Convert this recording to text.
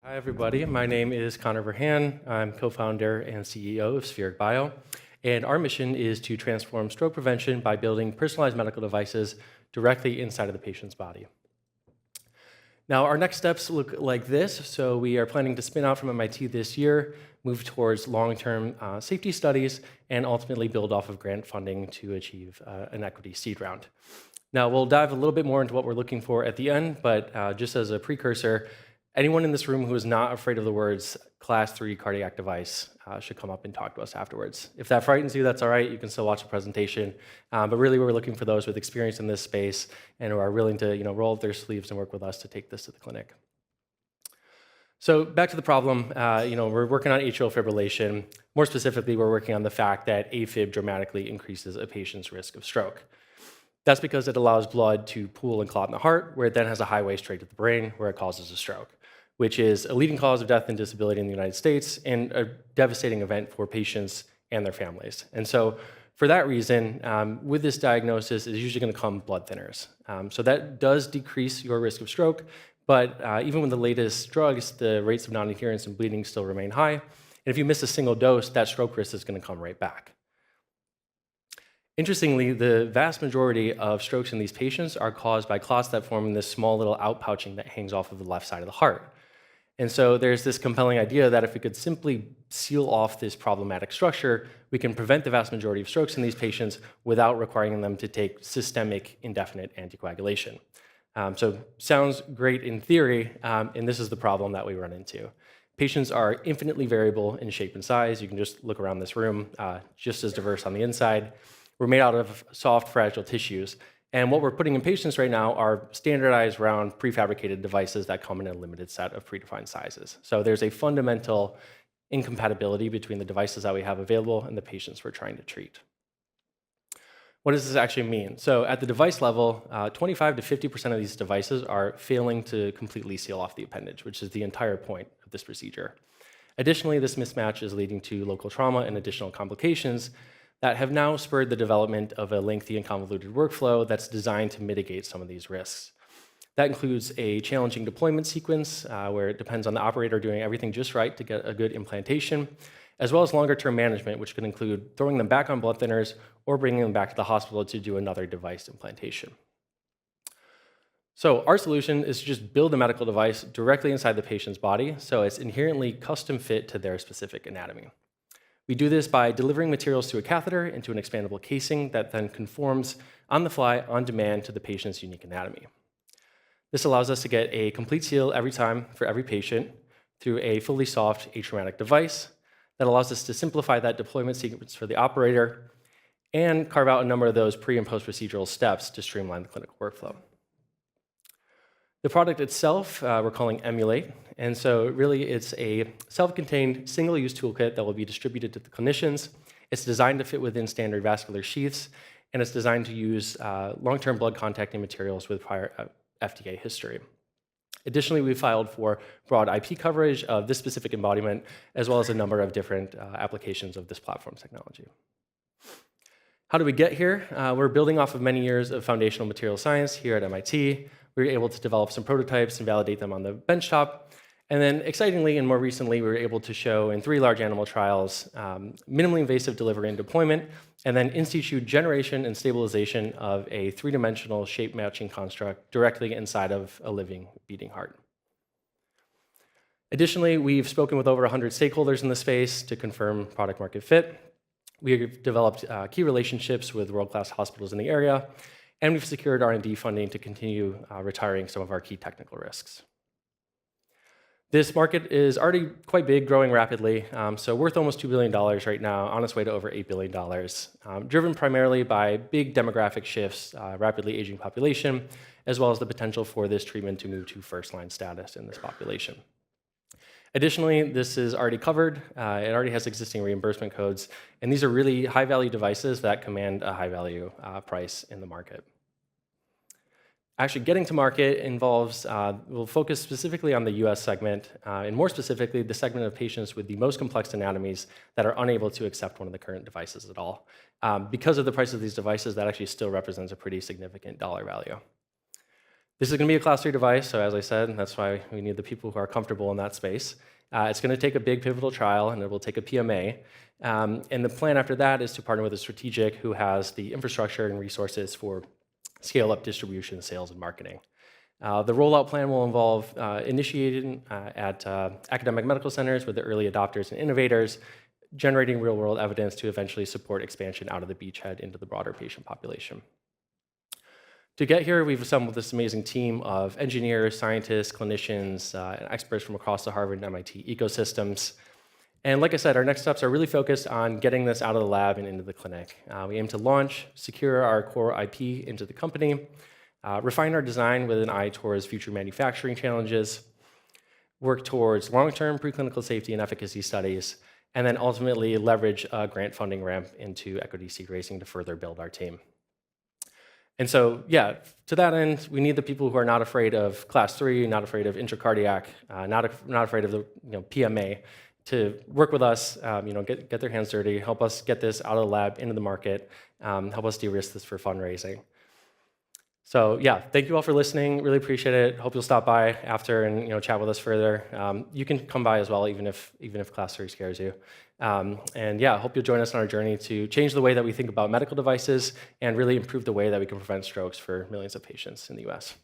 Hi, everybody. My name is Connor Verhan. I'm co-founder and CEO of Spheric Bio, and our mission is to transform stroke prevention by building personalized medical devices directly inside of the patient's body. Now, our next steps look like this. So we are planning to spin out from MIT this year, move towards long-term safety studies, and ultimately build off of grant funding to achieve an equity seed round. Now, we'll dive a little bit more into what we're looking for at the end, but just as a precursor, anyone in this room who is not afraid of the words Class 3 cardiac device should come up and talk to us afterwards. If that frightens you, that's all right. You can still watch the presentation. But really, we're looking for those with experience in this space and who are willing to roll up their sleeves and work with us to take this to the clinic. So back to the problem, we're working on atrial fibrillation. More specifically, we're working on the fact that AFib dramatically increases a patient's risk of stroke. That's because it allows blood to pool and clot in the heart, where it then has a highway straight to the brain, where it causes a stroke, which is a leading cause of death and disability in the United States and a devastating event for patients and their families. And so for that reason, with this diagnosis is usually going to come blood thinners. So that does decrease your risk of stroke, but even with the latest drugs, the rates of non-adherence and bleeding still remain high. And if you miss a single dose, that stroke risk is going to come right back. Interestingly, the vast majority of strokes in these patients are caused by clots that form in this small little outpouching that hangs off of the left side of the heart. And so there's this compelling idea that if we could simply seal off this problematic structure, we can prevent the vast majority of strokes in these patients without requiring them to take systemic indefinite anticoagulation. So sounds great in theory, and this is the problem that we run into. Patients are infinitely variable in shape and size. You can just look around this room, just as diverse on the inside. We're made out of soft, fragile tissues. And what we're putting in patients right now are standardized round prefabricated devices that come in a limited set of predefined sizes. So there's a fundamental incompatibility between the devices that we have available and the patients we're trying to treat. What does this actually mean? So at the device level, 25 to 50% of these devices are failing to completely seal off the appendage, which is the entire point of this procedure. Additionally, this mismatch is leading to local trauma and additional complications that have now spurred the development of a lengthy and convoluted workflow that's designed to mitigate some of these risks. That includes a challenging deployment sequence where it depends on the operator doing everything just right to get a good implantation, as well as longer-term management, which could include throwing them back on blood thinners or bringing them back to the hospital to do another device implantation. So our solution is to just build a medical device directly inside the patient's body, so it's inherently custom fit to their specific anatomy. We do this by delivering materials to a catheter into an expandable casing that then conforms on the fly, on demand, to the patient's unique anatomy. This allows us to get a complete seal every time for every patient through a fully soft atraumatic device that allows us to simplify that deployment sequence for the operator and carve out a number of those pre- and post-procedural steps to streamline the clinical workflow. The product itself, we're calling Emulate, and so really it's a self-contained single-use toolkit that will be distributed to the clinicians. It's designed to fit within standard vascular sheaths, and it's designed to use long-term blood contacting materials with prior FDA history. Additionally, we filed for broad IP coverage of this specific embodiment, as well as a number of different applications of this platform's technology. How do we get here? We're building off of many years of foundational material science here at MIT. We were able to develop some prototypes and validate them on the benchtop. And then excitingly and more recently, we were able to show in 3 large animal trials minimally invasive delivery and deployment, and then in situ generation and stabilization of a 3-dimensional shape matching construct directly inside of a living, beating heart. Additionally, we've spoken with over 100 stakeholders in the space to confirm product market fit. We've developed key relationships with world-class hospitals in the area, and we've secured R&D funding to continue retiring some of our key technical risks. This market is already quite big, growing rapidly, so worth almost $2 billion right now, on its way to over $8 billion, driven primarily by big demographic shifts, rapidly aging population, as well as the potential for this treatment to move to first-line status in this population. Additionally, this is already covered. It already has existing reimbursement codes, and these are really high-value devices that command a high-value price in the market. Actually, getting to market involves, we'll focus specifically on the US segment, and more specifically, the segment of patients with the most complex anatomies that are unable to accept one of the current devices at all. Because of the price of these devices, that actually still represents a pretty significant dollar value. This is going to be a Class 3 device, so as I said, that's why we need the people who are comfortable in that space. It's going to take a big pivotal trial, and it will take a PMA. And the plan after that is to partner with a strategic who has the infrastructure and resources for scale-up distribution, sales, and marketing. The rollout plan will involve initiating at academic medical centers with the early adopters and innovators, generating real-world evidence to eventually support expansion out of the beachhead into the broader patient population. To get here, we've assembled this amazing team of engineers, scientists, clinicians, and experts from across the Harvard and MIT ecosystems. And like I said, our next steps are really focused on getting this out of the lab and into the clinic. We aim to launch, secure our core IP into the company, refine our design with an eye towards future manufacturing challenges, work towards long-term preclinical safety and efficacy studies, and then ultimately leverage a grant funding ramp into equity seed raising to further build our team. And so, yeah, to that end, we need the people who are not afraid of Class 3, not afraid of intracardiac, not afraid of the PMA, to work with us, get their hands dirty, help us get this out of the lab into the market, help us de-risk this for fundraising. So yeah, thank you all for listening. Really appreciate it. Hope you'll stop by after and chat with us further. You can come by as well, even if Class 3 scares you. And yeah, hope you'll join us on our journey to change the way that we think about medical devices and really improve the way that we can prevent strokes for millions of patients in the US.